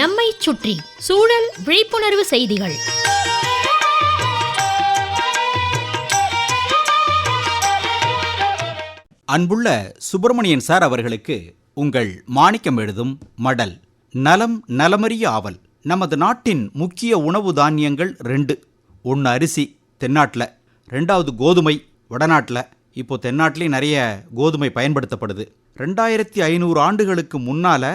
நம்மை சுற்றி சூழல் விழிப்புணர்வு செய்திகள். அன்புள்ள சுப்பிரமணியன் சார் அவர்களுக்கு உங்கள் மாணிக்கம் எழுதும் மடல். நலம் நலமறிய ஆவல். நமது நாட்டின் முக்கிய உணவு தானியங்கள் 2. ஒன்று அரிசி தென்னாட்டில், 2வது கோதுமை வடநாட்டில். இப்போ தென்னாட்டிலையும் நிறைய கோதுமை பயன்படுத்தப்படுது. 2500 ஆண்டுகளுக்கு முன்னால்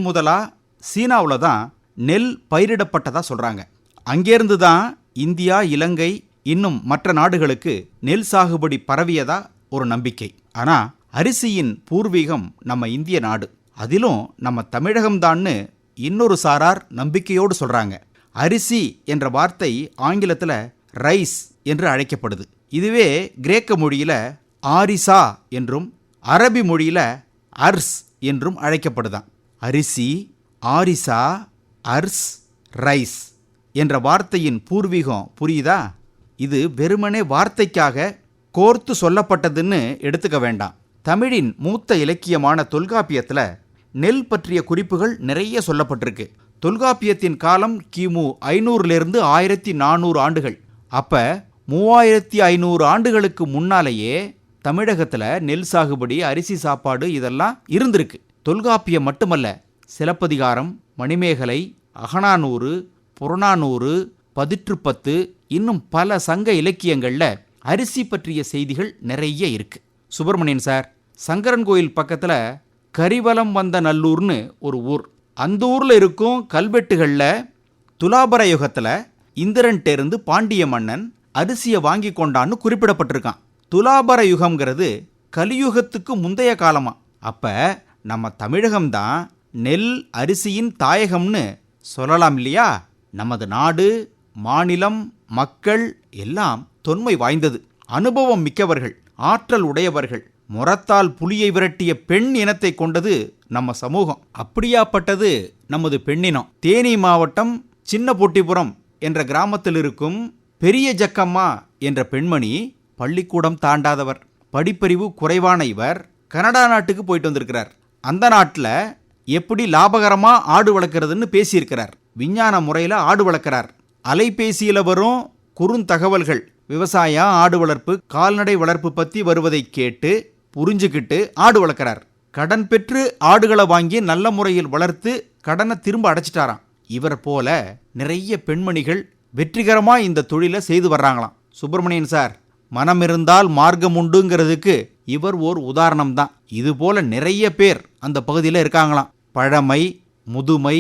முதலாக சீனாவில் தான் நெல் பயிரிடப்பட்டதாக சொல்கிறாங்க. அங்கேருந்து தான் இந்தியா, இலங்கை, இன்னும் மற்ற நாடுகளுக்கு நெல் சாகுபடி பரவியதா ஒரு நம்பிக்கை. ஆனால் அரிசியின் பூர்வீகம் நம்ம இந்திய நாடு, அதிலும் நம்ம தமிழகம்தான்னு இன்னொரு சாரார் நம்பிக்கையோடு சொல்கிறாங்க. அரிசி என்ற வார்த்தை ஆங்கிலத்தில் ரைஸ் என்று அழைக்கப்படுது. இதுவே கிரேக்க மொழியில் ஆரிசா என்றும் அரபி மொழியில் அர்ஸ் என்றும் அழைக்கப்படுதான். அரிசி, ஆரிசா, அர்ஸ், ரைஸ் என்ற வார்த்தையின் பூர்வீகம் புரியுதா? இது வெறுமனே வார்த்தைக்காக கோர்த்து சொல்லப்பட்டதுன்னு எடுத்துக்க வேண்டாம். தமிழின் மூத்த இலக்கியமான தொல்காப்பியத்தில் நெல் பற்றிய குறிப்புகள் நிறைய சொல்லப்பட்டிருக்கு. தொல்காப்பியத்தின் காலம் கிமு 500லிருந்து 1400 ஆண்டுகள். அப்போ 3500 ஆண்டுகளுக்கு முன்னாலேயே தமிழகத்தில் நெல் சாகுபடி, அரிசி சாப்பாடு இதெல்லாம் இருந்திருக்கு. தொல்காப்பியம் மட்டுமல்ல, சிலப்பதிகாரம், மணிமேகலை, அகநானூறு, புறநானூறு, பதிற்றுப்பத்து, இன்னும் பல சங்க இலக்கியங்களில் அரிசி பற்றிய செய்திகள் நிறைய இருக்கு. சுப்பிரமணியன் சார், சங்கரன் கோயில் பக்கத்தில் கரிவலம் வந்த நல்லூர்னு ஒரு ஊர். அந்த ஊரில் இருக்கும் கல்வெட்டுகளில் துலாபர யுகத்தில் இந்திரன்ட்டேருந்து பாண்டிய மன்னன் அரிசியை வாங்கி கொண்டான்னு குறிப்பிடப்பட்டிருக்கான். துலாபர யுகம்ங்கிறது கலியுகத்துக்கு முந்தைய காலமா. அப்போ நம்ம தமிழகம்தான் நெல் அரிசியின் தாயகம்னு சொல்லலாம் இல்லையா? நமது நாடு, மாநிலம், மக்கள் எல்லாம் தொன்மை வாய்ந்தது. அனுபவம் மிக்கவர்கள், ஆற்றல் உடையவர்கள். முறத்தால் புலியை விரட்டிய பெண் இனத்தை கொண்டது நம்ம சமூகம். அப்படியாப்பட்டது நமது பெண்ணினம். தேனி மாவட்டம் சின்ன பொட்டிபுரம் என்ற கிராமத்தில் இருக்கும் பெரிய ஜக்கம்மா என்ற பெண்மணி பள்ளிக்கூடம் தாண்டாதவர். படிப்பறிவு குறைவான இவர் கனடா நாட்டுக்கு போயிட்டு வந்திருக்கிறார். அந்த நாட்டில் எப்படி லாபகரமாக ஆடு வளர்க்குறதுன்னு பேசியிருக்கிறார். விஞ்ஞான முறையில் ஆடு வளர்க்குறார். அலைபேசியில் வரும் குறுந்தகவல்கள், விவசாயம், ஆடு வளர்ப்பு, கால்நடை வளர்ப்பு பற்றி வருவதை கேட்டு புரிஞ்சுக்கிட்டு ஆடு வளர்க்குறார். கடன் பெற்று ஆடுகளை வாங்கி நல்ல முறையில் வளர்த்து கடனை திரும்ப அடைச்சிட்டாராம். இவர் போல நிறைய பெண்மணிகள் வெற்றிகரமாக இந்த தொழிலை செய்து வர்றாங்களாம். சுப்பிரமணியன் சார், மனம் இருந்தால் மார்க்கம் உண்டுங்கிறதுக்கு இவர் ஓர் உதாரணம் தான். இது போல நிறைய பேர் அந்த பகுதியில் இருக்காங்களாம். பழமை, முதுமை,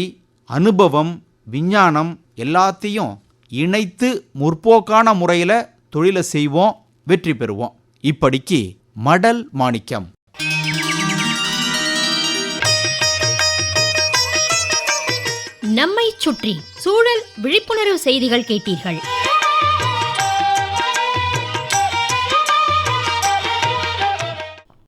அனுபவம், விஞ்ஞானம் எல்லாத்தையும் இணைத்து முற்போக்கான முறையில் தொழிலை செய்வோம், வெற்றி பெறுவோம். இப்படிக்கு மடல் மாணிக்கம். நம்மை சுற்றி சூழல் விழிப்புணர்வு செய்திகள் கேட்டீர்கள்.